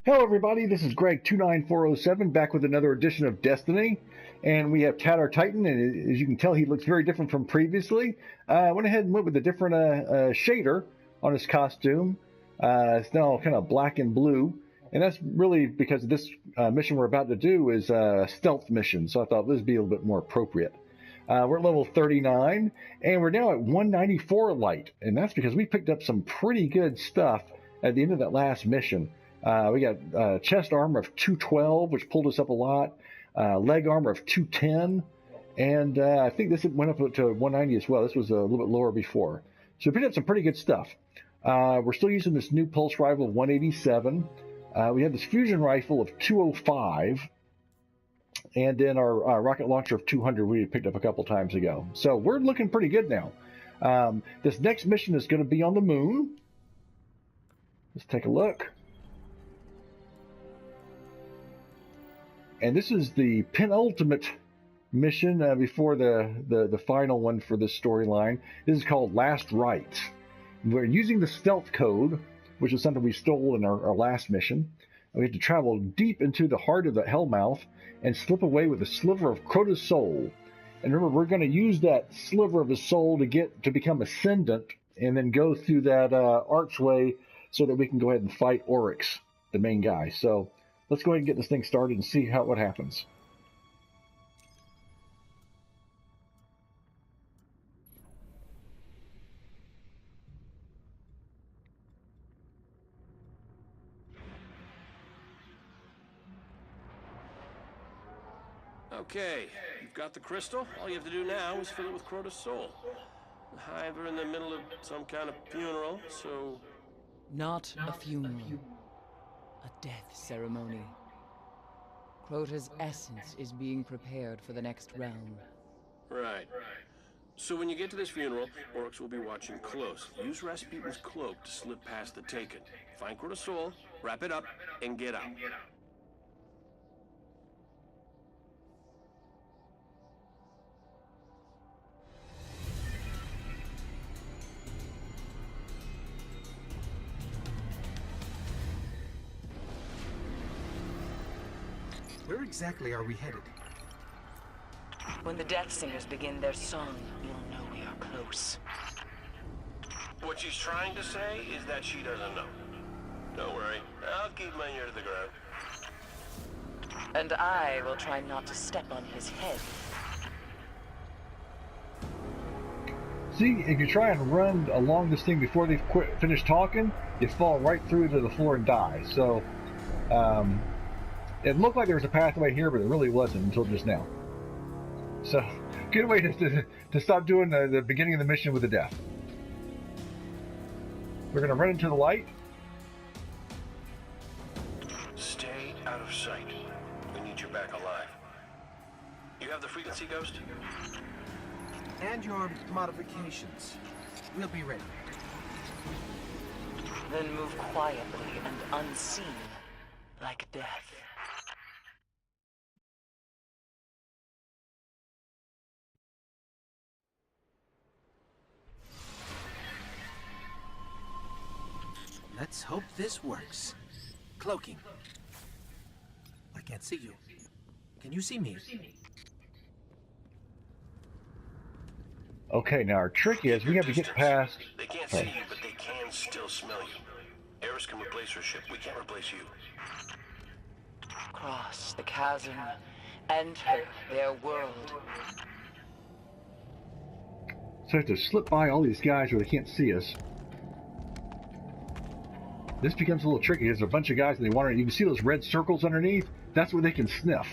Hello everybody, this is Greg29407 back with another edition of Destiny, and we have Tad Titan, and as you can tell he looks very different from previously. I went ahead and went with a different shader on his costume. It's now kind of black and blue, and that's really because this mission we're about to do is a stealth mission, so I thought this would be a little bit more appropriate. We're at level 39, and we're now at 194 light, and that's because we picked up some pretty good stuff at the end of that last mission. We got chest armor of 212, which pulled us up a lot, leg armor of 210, and I think this went up to 190 as well. This was a little bit lower before. So we picked up some pretty good stuff. We're still using this new pulse rifle of 187. We have this fusion rifle of 205, and then our rocket launcher of 200 we had picked up a couple times ago. So we're looking pretty good now. This next mission is going to be on the moon. Let's take a look. And this is the penultimate mission before the final one for this storyline. This is called Last Rites. We're using the stealth code, which is something we stole in our last mission. We have to travel deep into the heart of the Hellmouth and slip away with a sliver of Crota's soul. And remember, we're going to use that sliver of his soul to become ascendant and then go through that archway so that we can go ahead and fight Oryx, the main guy. So let's go ahead and get this thing started and see what happens. Okay, you've got the crystal. All you have to do now is fill it with Crota's soul. The Hive are in the middle of some kind of funeral, so... Not a funeral. A death ceremony. Crota's essence is being prepared for the next realm. Right. So when you get to this funeral, Oryx will be watching close. Use Rasputin's cloak to slip past the Taken. Find Crota's soul, wrap it up, and get out. Where exactly are we headed? When the Death Singers begin their song, you'll know we are close. What she's trying to say is that she doesn't know. Don't worry, I'll keep my ear to the ground. And I will try not to step on his head. See, if you try and run along this thing before they've finished talking, you fall right through to the floor and die. So, it looked like there was a pathway here, but it really wasn't until just now. So, good way to stop doing the beginning of the mission with the death. We're going to run into the light. Stay out of sight. We need you back alive. You have the frequency ghost? And your modifications. We'll be ready. Then move quietly and unseen, like death. Let's hope this works. Cloaking. I can't see you. Can you see me? Okay, now our trick is we have to get past... They can't see you, but they can still smell you. Eris can replace her ship. We can't replace you. Cross the chasm, enter their world. So we have to slip by all these guys where they can't see us. This becomes a little tricky. There's a bunch of guys and they wander. You can see those red circles underneath. That's where they can sniff.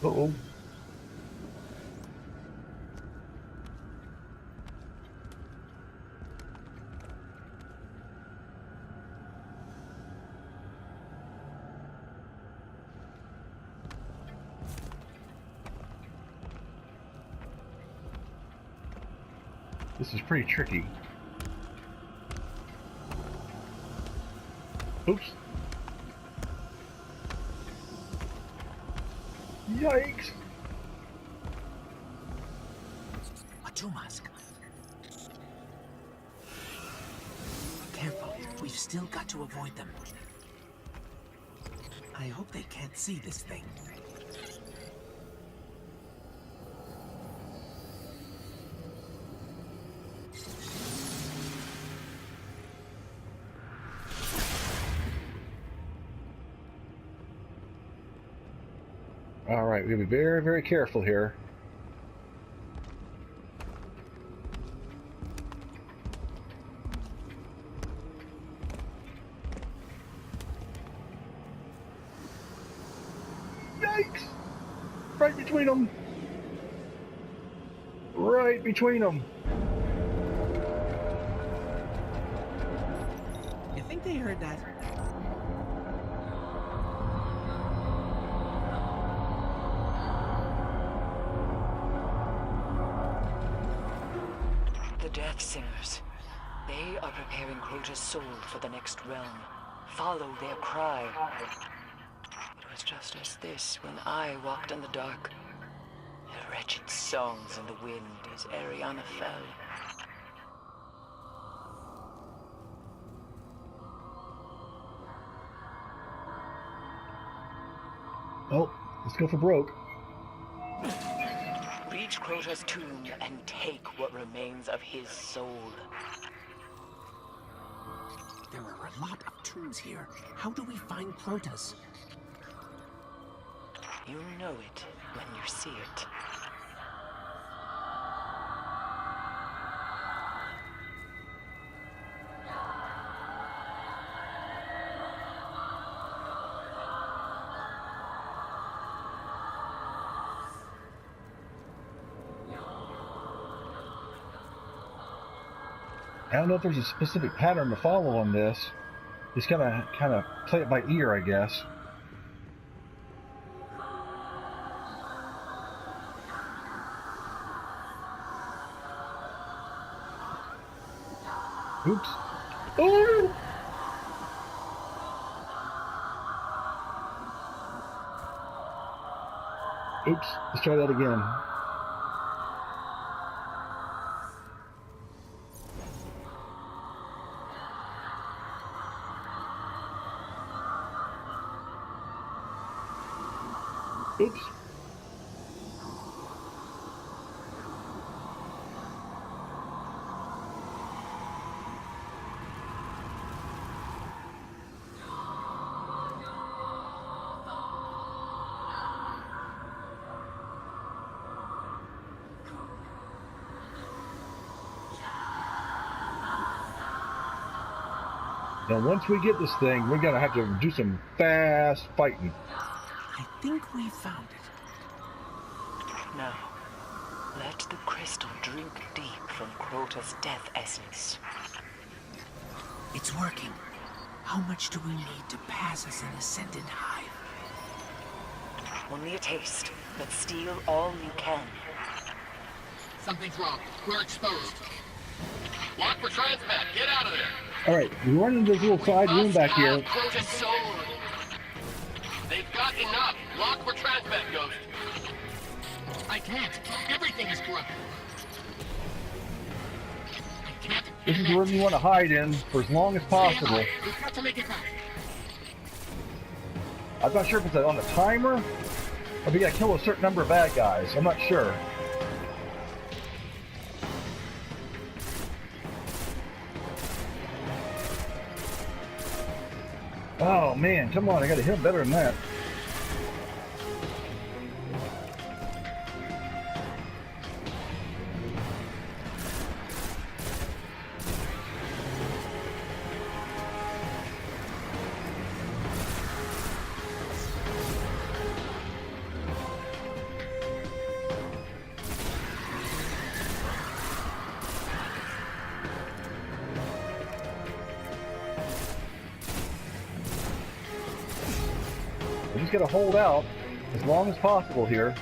Uh-oh. This is pretty tricky. Oops. Yikes! A two mask. Careful, we've still got to avoid them. I hope they can't see this thing. All right, we gotta be very, very careful here. Yikes! Right between them. Right between them. You think they heard that? The Death Singers. They are preparing Crota's soul for the next realm. Follow their cry. It was just as this when I walked in the dark. Their wretched songs in the wind as Ariana fell. Oh, let's go for broke. Reach Crota's tomb and take what remains of his soul. There are a lot of tombs here. How do we find Crota's? You'll know it when you see it. I don't know if there's a specific pattern to follow on this. Just kind of play it by ear, I guess. Oops. Oh! Oops. Let's try that again. Oops. Now, once we get this thing, we're gonna have to do some fast fighting. I think we found it. Now, let the crystal drink deep from Crota's death essence. It's working. How much do we need to pass as an ascendant hive? Only a taste, but steal all you can. Something's wrong. We're exposed. Lock for transmat. Get out of there. All right, we run into this little side room back here. Crota's soul. They've got enough. Lock for transmat, Ghost. I can't. Everything is corrupted. I can't. This is the room you want to hide in for as long as possible. We've got to make it back. I'm not sure if it's on a timer or if you gotta kill a certain number of bad guys. I'm not sure. Oh man, come on, I gotta hit him better than that. We just gotta hold out as long as possible here.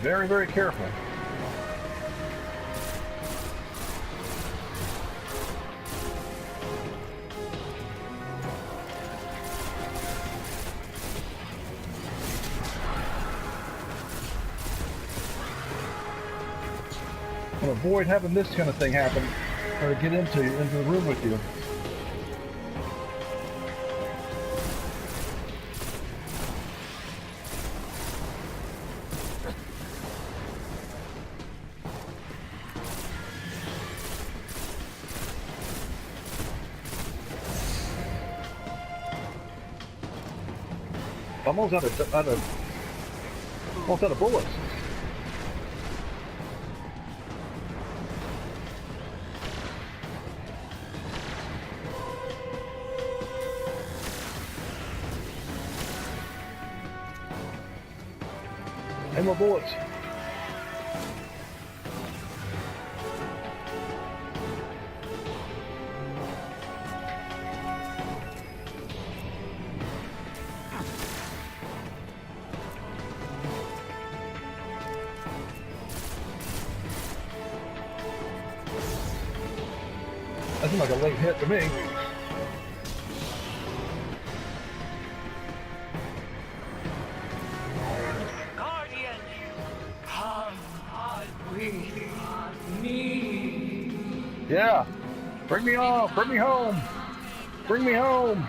very, very careful. And avoid having this kind of thing happen, or get into the room with you. Almost out of bullets. And more bullets. That seemed like a late hit to me. Guardian, come with me. Yeah. Bring me on. Bring me home. Bring me home.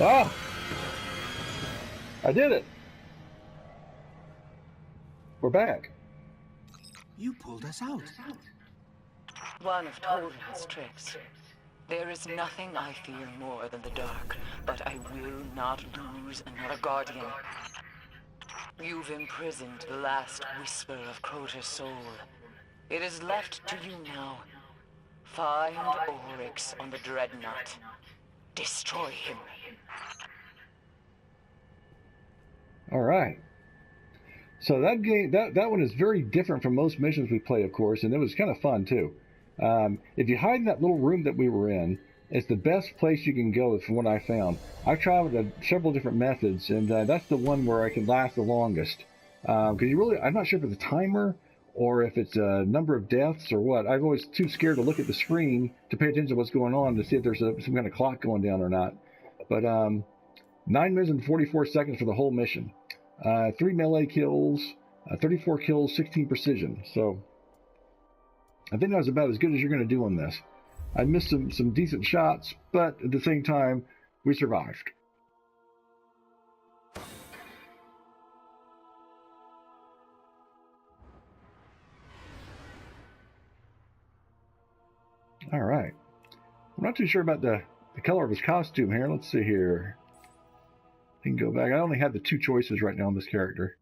Ah! I did it. We're back. You pulled us out. One of Toland's tricks. There is nothing I fear more than the dark, but I will not lose another guardian. You've imprisoned the last whisper of Crota's soul. It is left to you now. Find Oryx on the Dreadnought. Destroy him. All right. So that game, that one is very different from most missions we play, of course, and it was kind of fun too. If you hide in that little room that we were in, it's the best place you can go from what I found. I've tried several different methods, and that's the one where I can last the longest. Because I'm not sure if it's a timer or if it's a number of deaths or what. I'm always too scared to look at the screen to pay attention to what's going on to see if there's some kind of clock going down or not. But 9 minutes and 44 seconds for the whole mission. 3 melee kills, 34 kills, 16 precision. So I think that was about as good as you're going to do on this. I missed some decent shots, but at the same time, we survived. All right. I'm not too sure about the color of his costume here. Let's see here. I can go back. I only have the 2 choices right now on this character.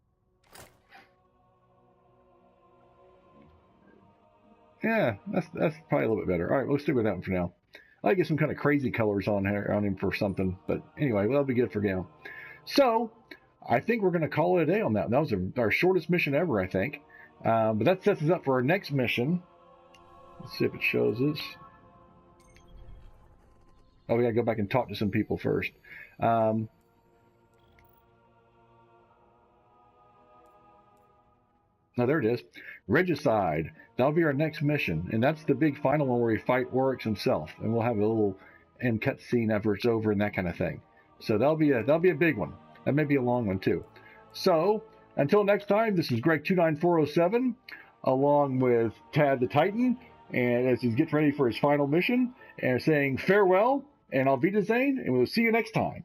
Yeah, that's probably a little bit better. All right, let's stick with that one for now. I might get some kind of crazy colors on him for something, but anyway, that'll be good for now. So, I think we're going to call it a day on that. That was our shortest mission ever, I think. But that sets us up for our next mission. Let's see if it shows us. Oh, we got to go back and talk to some people first. Now, there it is. Regicide. That'll be our next mission. And that's the big final one where we fight Oryx himself. And we'll have a little end cutscene after it's over and that kind of thing. So that'll be a big one. That may be a long one, too. So, until next time, this is Greg29407, along with Tad the Titan, and as he gets ready for his final mission, and saying farewell, and Auf Wiedersehen, and we'll see you next time.